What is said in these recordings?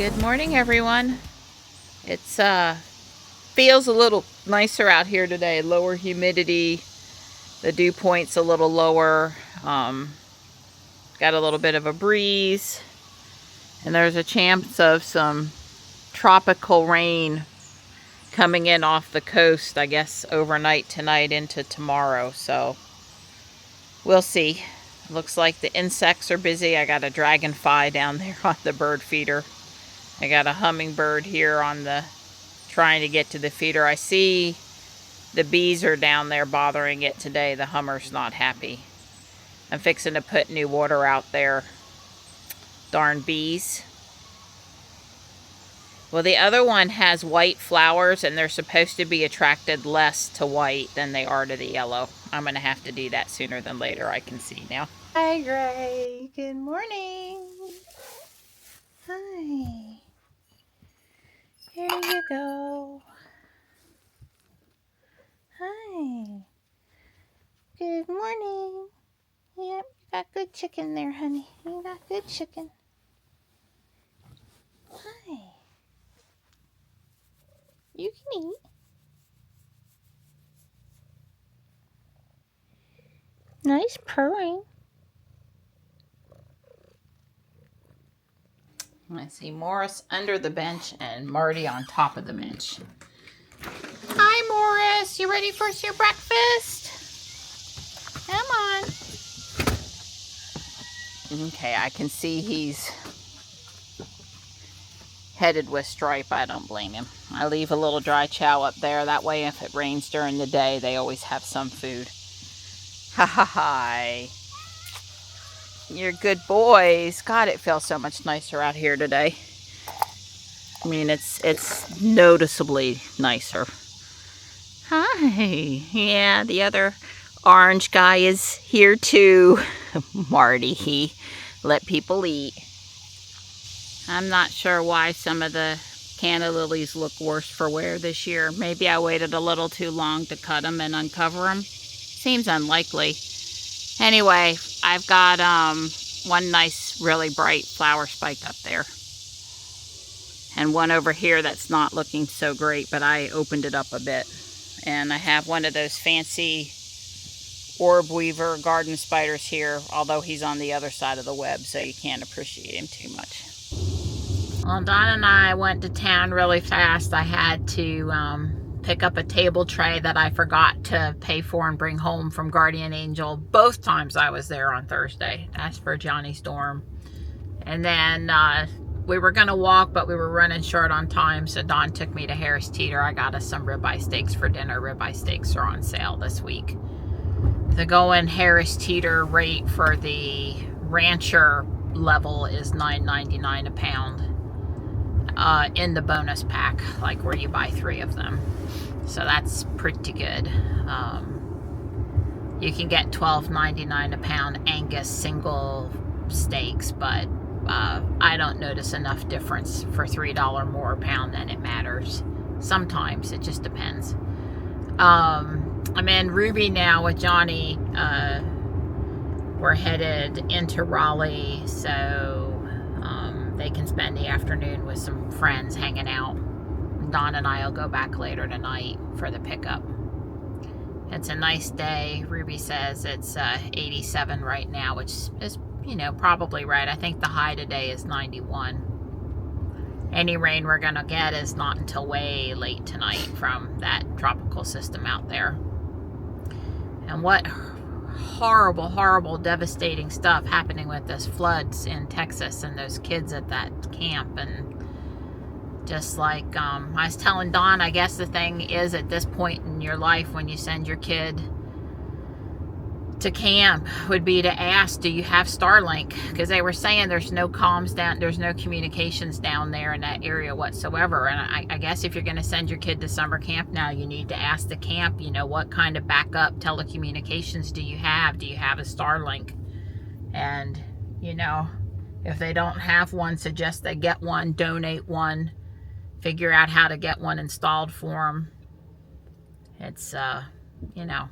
Good morning, everyone. It's feels a little nicer out here today. Lower humidity. The dew point's a little lower. Got a little bit of a breeze. And there's a chance of some tropical rain coming in off the coast, I guess, overnight tonight into tomorrow. So we'll see. Looks like the insects are busy. I got a dragonfly down there on the bird feeder. I got a hummingbird here on the trying to get to the feeder. I see the bees are down there bothering it today. The hummer's not happy. I'm fixing to put new water out there. Darn bees. Well, the other one has white flowers, and they're supposed to be attracted less to white than they are to the yellow. I'm going to have to do that sooner than later, I can see now. Hi, Gray. Good morning. Hi. Here you go. Hi. Good morning. Yep, you got good chicken there, honey. You got good chicken. Hi. You can eat. Nice purring. I see Morris under the bench and Marty on top of the bench. Hi, Morris. You ready for your breakfast? Come on. Okay, I can see he's headed with Stripe. I don't blame him. I leave a little dry chow up there. That way, if it rains during the day, they always have some food. Ha ha ha. You're good boys. God, it feels so much nicer out here today. I mean, it's noticeably nicer. Hi. Yeah, the other orange guy is here too. Marty, he let people eat. I'm not sure why some of the canna lilies look worse for wear this year. Maybe I waited a little too long to cut them and uncover them. Seems unlikely. Anyway, I've got one nice, really bright flower spike up there. And one over here that's not looking so great, but I opened it up a bit. And I have one of those fancy orb weaver garden spiders here, although he's on the other side of the web, so you can't appreciate him too much. Well, Don and I went to town really fast. I had to pick up a table tray that I forgot to pay for and bring home from Guardian Angel both times I was there on Thursday. That's for Johnny's dorm. And then we were going to walk, but we were running short on time, so Don took me to Harris Teeter. I got us some ribeye steaks for dinner. Ribeye steaks are on sale this week. The going Harris Teeter rate for the rancher level is $9.99 a pound in the bonus pack, like where you buy 3 of them. So that's pretty good. You can get $12.99 a pound Angus single steaks, but I don't notice enough difference for $3 more a pound than it matters. Sometimes it just depends. I'm in Ruby now with Johnny. We're headed into Raleigh, so they can spend the afternoon with some friends hanging out. Don and I will go back later tonight for the pickup. It's a nice day. Ruby says it's 87 right now, which is, you know, probably right. I think the high today is 91. Any rain we're gonna get is not until way late tonight from that tropical system out there. And what horrible, horrible, devastating stuff happening with those floods in Texas and those kids at that camp. And just like I was telling Don, I guess the thing is at this point in your life when you send your kid to camp would be to ask, do you have Starlink? Because they were saying there's no comms down, there's no communications down there in that area whatsoever. And I guess if you're going to send your kid to summer camp now, you need to ask the camp, you know, what kind of backup telecommunications do you have? Do you have a Starlink? And, you know, if they don't have one, suggest they get one, donate one, figure out how to get one installed for them. It's, you know,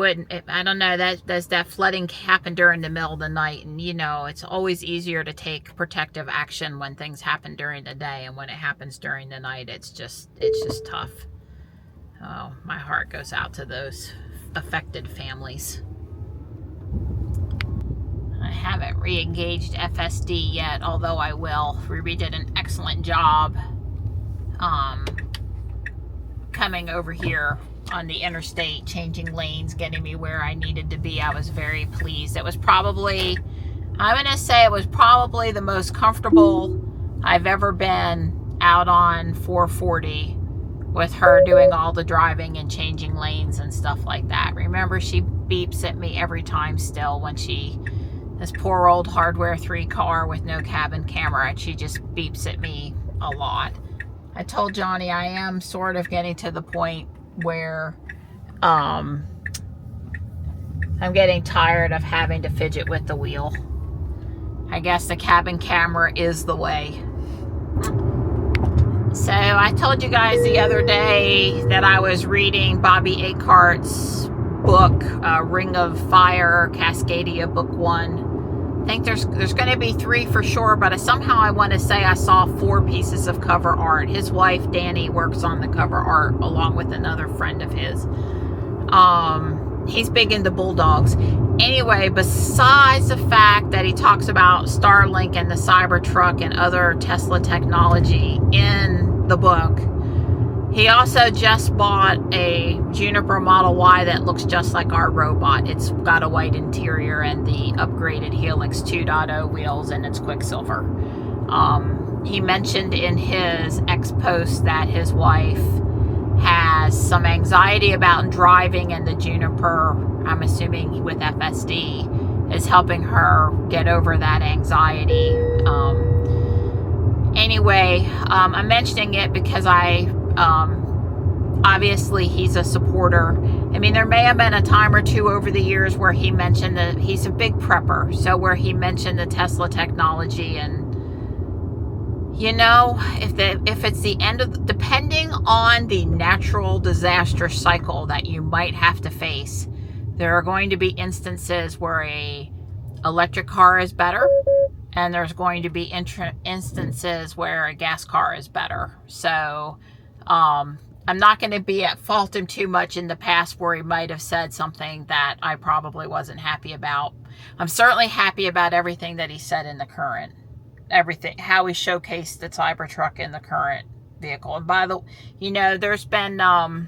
I don't know, that flooding happened during the middle of the night, and you know, it's always easier to take protective action when things happen during the day, and when it happens during the night, it's just tough. Oh, my heart goes out to those affected families. I haven't re-engaged FSD yet, although I will. Ruby did an excellent job coming over here on the interstate, changing lanes, getting me where I needed to be. I was very pleased. It was probably, I'm going to say it was probably the most comfortable I've ever been out on 440 with her doing all the driving and changing lanes and stuff like that. Remember, she beeps at me every time still when this poor old hardware 3 car with no cabin camera, and she just beeps at me a lot. I told Johnny I am sort of getting to the point where I'm getting tired of having to fidget with the wheel. I guess the cabin camera is the way. So I told you guys the other day that I was reading Bobby Akehart's book, Ring of Fire, Cascadia, book 1. I think there's going to be 3 for sure, but somehow I want to say I saw 4 pieces of cover art. His wife, Danny, works on the cover art along with another friend of his. He's big into bulldogs. Anyway, besides the fact that he talks about Starlink and the Cybertruck and other Tesla technology in the book, he also just bought a Juniper Model Y that looks just like our robot. It's got a white interior and the upgraded Helix 2.0 wheels, and it's Quicksilver. He mentioned in his X post that his wife has some anxiety about driving, and the Juniper, I'm assuming with FSD, is helping her get over that anxiety. Anyway, I'm mentioning it because obviously he's a supporter. I mean, there may have been a time or two over the years where he mentioned that he's a big prepper, so where he mentioned the Tesla technology, and you know, if it's the end of, depending on the natural disaster cycle that you might have to face, there are going to be instances where a electric car is better, and there's going to be instances where a gas car is better. So I'm not going to be at fault him too much in the past where he might have said something that I probably wasn't happy about. I'm certainly happy about everything that he said in the current, everything, how he showcased the Cybertruck in the current vehicle. And by the, you know, there's been, I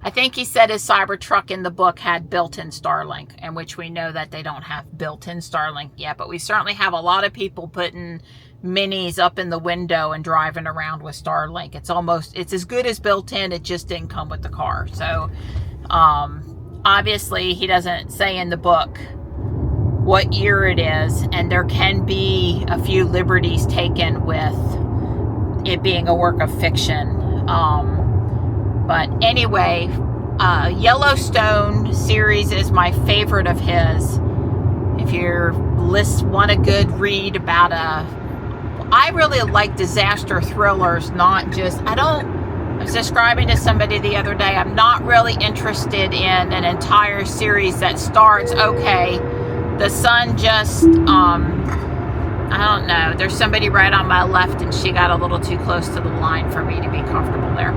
think he said his Cybertruck in the book had built-in Starlink, in which we know that they don't have built-in Starlink yet, but we certainly have a lot of people putting minis up in the window and driving around with Starlink. It's as good as built-in, it just didn't come with the car. So obviously he doesn't say in the book what year it is, and there can be a few liberties taken with it being a work of fiction. But anyway, Yellowstone series is my favorite of his. If you want a good read about I really like disaster thrillers, not just, I was describing to somebody the other day, I'm not really interested in an entire series that starts, okay, the sun just, I don't know, there's somebody right on my left and she got a little too close to the line for me to be comfortable there.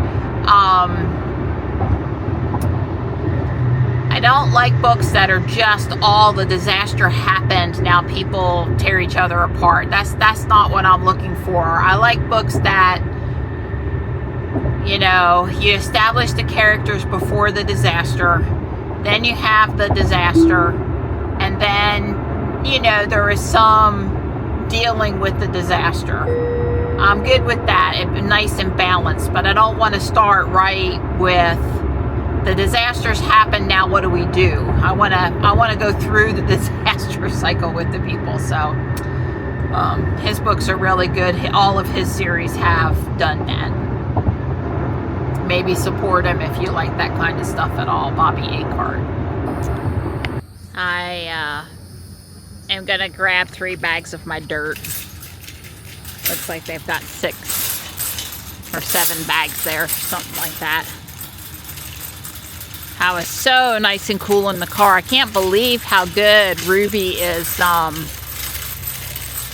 I don't like books that are just all the disaster happened, now people tear each other apart. That's not what I'm looking for. I like books that, you know, you establish the characters before the disaster, then you have the disaster, and then, you know, there is some dealing with the disaster. I'm good with that. It's nice and balanced, but I don't want to start right with the disasters happen, now what do we do? I want to go through the disaster cycle with the people. So his books are really good. All of his series have done that. Maybe support him if you like that kind of stuff at all. Bobby Akehart. I am going to grab 3 bags of my dirt. Looks like they've got 6 or 7 bags there, something like that. How it's so nice and cool in the car. I can't believe how good Ruby is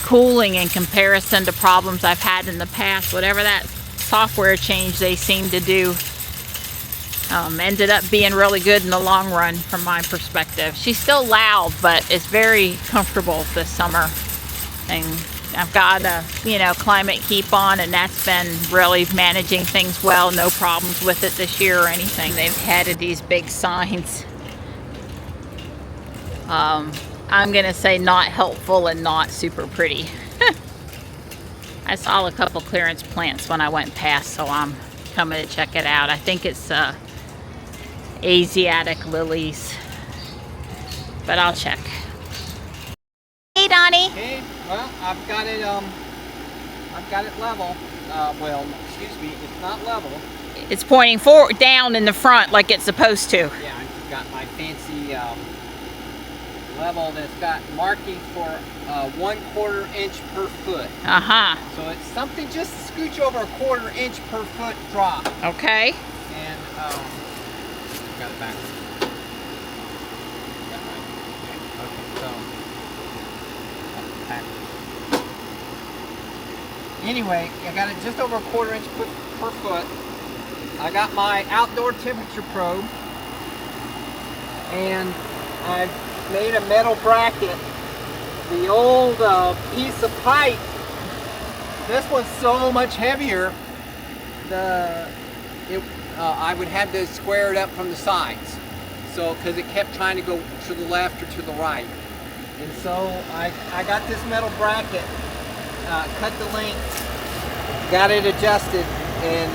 cooling in comparison to problems I've had in the past. Whatever that software change they seem to do ended up being really good in the long run from my perspective. She's still loud, but it's very comfortable this summer. And I've got a, climate keep on, and that's been really managing things well. No problems with it this year or anything. They've added these big signs. I'm gonna say not helpful and not super pretty. I saw a couple clearance plants when I went past, so I'm coming to check it out. I think it's Asiatic lilies, but I'll check. Hey, Donnie. Okay, well, I've got it level. Well, excuse me, it's not level. It's pointing forward, down in the front like it's supposed to. Yeah, I've got my fancy level that's got markings for 1/4 inch per foot. So it's something just a scooch over 1/4 inch per foot drop. Okay. And got it back. Okay, so anyway, I got it just over 1/4 inch per foot. I got my outdoor temperature probe, and I've made a metal bracket. The old piece of pipe, this one's so much heavier, I would have to square it up from the sides, so because it kept trying to go to the left or to the right. And so I got this metal bracket, cut the length, got it adjusted, and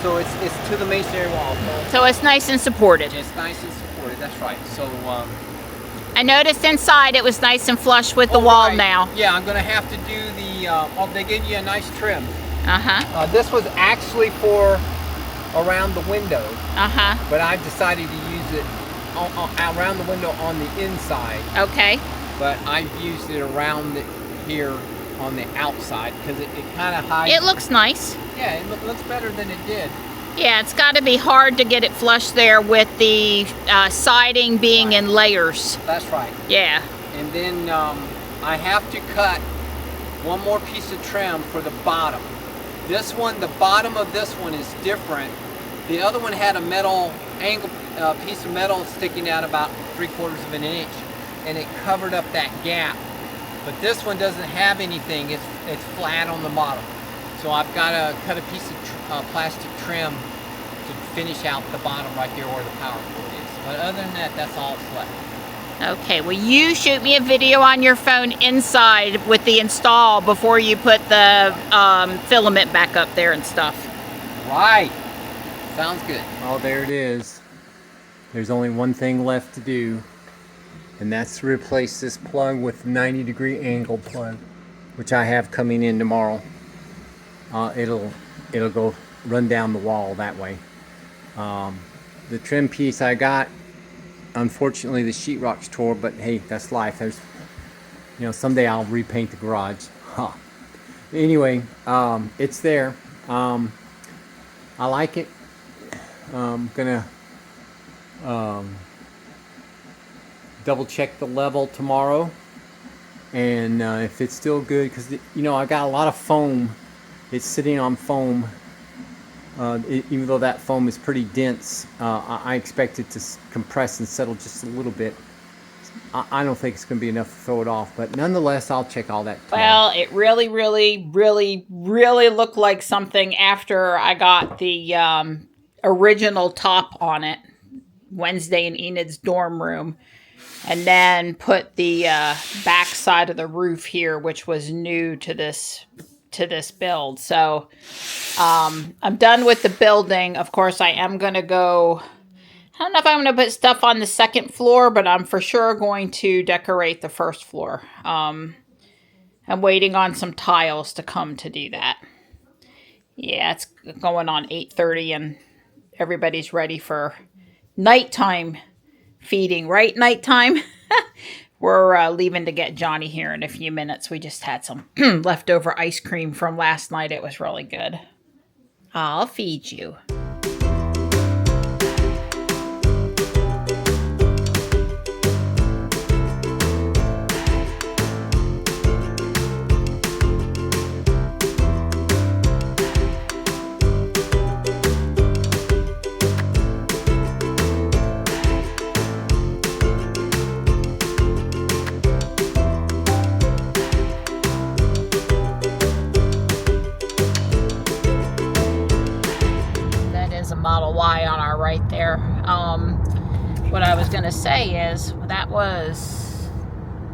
so it's to the masonry wall. So it's nice and supported. It's nice and supported, that's right. So I noticed inside it was nice and flush with the wall right. now. Yeah, I'm gonna have to do the, they give you a nice trim. This was actually for around the window. But I've decided to use it around the window on the inside. Okay. But I've used it around here on the outside because it kind of hides. It looks nice. Yeah, it looks better than it did. Yeah, it's got to be hard to get it flush there with the siding being in layers. That's right. Yeah. And then I have to cut one more piece of trim for the bottom. This one, the bottom of this one is different. The other one had a metal angle, piece of metal sticking out about 3/4 of an inch, and it covered up that gap. But this one doesn't have anything. It's flat on the bottom. So I've got to cut a piece of plastic trim to finish out the bottom right there where the power cord is. But other than that, that's all that's left. Okay, well, you shoot me a video on your phone inside with the install before you put the filament back up there and stuff. Right. Sounds good. Oh, there it is. There's only one thing left to do, and that's to replace this plug with 90-degree angle plug, which I have coming in tomorrow. It'll go run down the wall that way. The trim piece I got, unfortunately the sheetrock's tore, but hey, that's life. There's, someday I'll repaint the garage. Anyway, it's there. I like it. I'm gonna double check the level tomorrow, and if it's still good, because I got a lot of foam. It's sitting on foam. Even though that foam is pretty dense, I expect it to compress and settle just a little bit. I don't think it's going to be enough to throw it off, but nonetheless, I'll check all that tomorrow. Well, it really, really, really, really looked like something after I got the original top on it Wednesday in Enid's dorm room, and then put the back side of the roof here, which was new to this build. So I'm done with the building. Of course, I am going to go, I don't know if I'm going to put stuff on the second floor, but I'm for sure going to decorate the first floor. I'm waiting on some tiles to come to do that. Yeah, it's going on 8:30 and everybody's ready for nighttime feeding, right? Nighttime. We're leaving to get Johnny here in a few minutes. We just had some leftover ice cream from last night. It was really good. I'll feed you. I was going to say is, that was,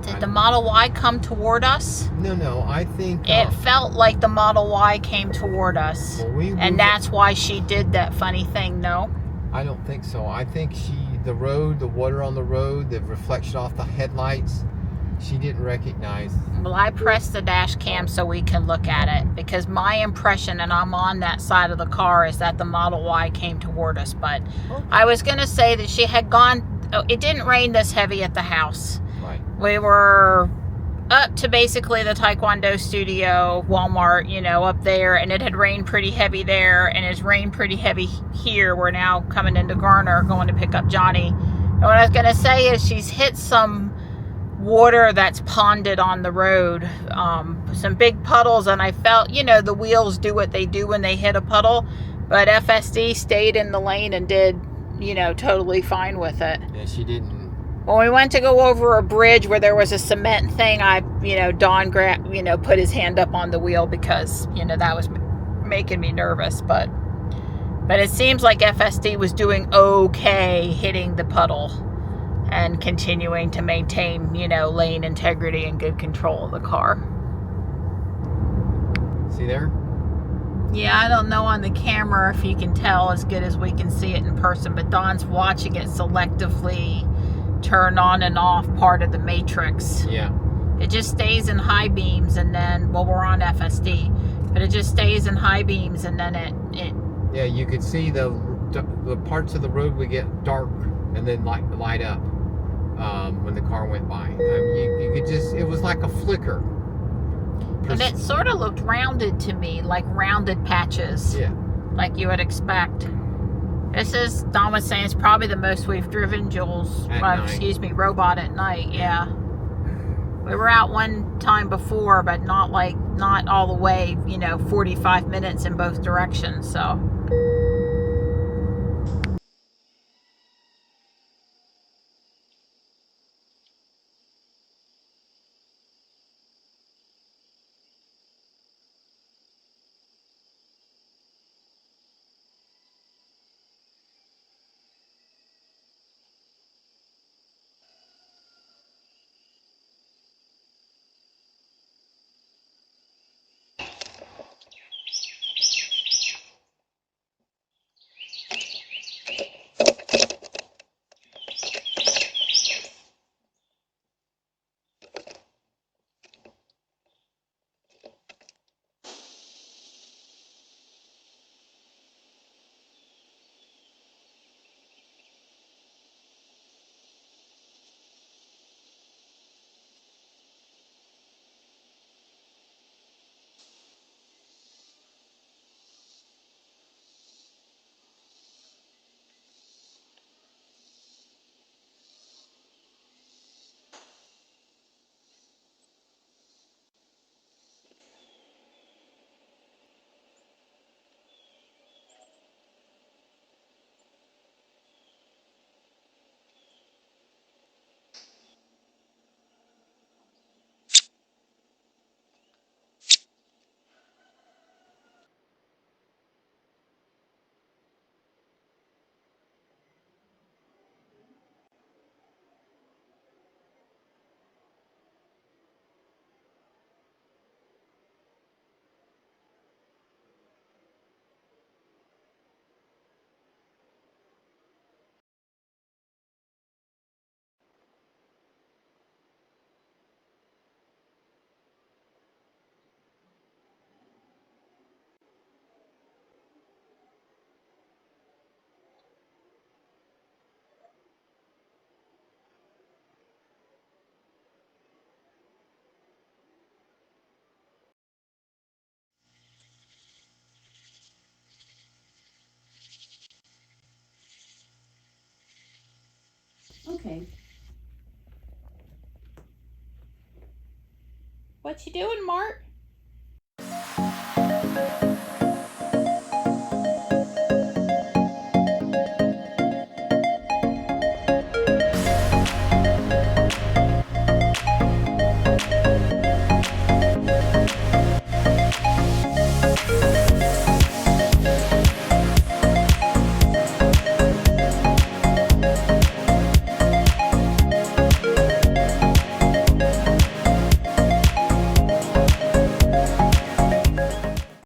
did the Model Y come toward us? No, I think... It felt like the Model Y came toward us. Well, and that's why she did that funny thing, no? I don't think so. I think the water on the road, the reflection off the headlights, she didn't recognize. Well, I pressed the dash cam so we can look at it, because my impression, and I'm on that side of the car, is that the Model Y came toward us. But I was going to say that she had gone, it didn't rain this heavy at the house. Right. We were up to basically the Taekwondo studio, Walmart, you know, up there, and it had rained pretty heavy there, and it's rained pretty heavy here. We're now coming into Garner, going to pick up Johnny. And what I was going to say is she's hit some water that's ponded on the road, some big puddles, and I felt, you know, the wheels do what they do when they hit a puddle, but FSD stayed in the lane and did, you know, totally fine with it. Yeah, she didn't. When we went to go over a bridge where there was a cement thing, Don put his hand up on the wheel because, you know, that was making me nervous, but it seems like FSD was doing okay hitting the puddle and continuing to maintain, you know, lane integrity and good control of the car. See there? Yeah, I don't know on the camera if you can tell as good as we can see it in person, but Don's watching it selectively turn on and off part of the matrix. Yeah. It just stays in high beams, and then, well, we're on FSD, but it just stays in high beams, and then it Yeah, you could see the parts of the road would get dark and then light up. When the car went by, you could just, it was like a flicker. And it sort of looked rounded to me, like rounded patches. Yeah. Like you would expect. This is, Don was saying, it's probably the most we've driven Robot at night, yeah. We were out one time before, but not all the way, you know, 45 minutes in both directions, so. Okay. What you doing, Mart?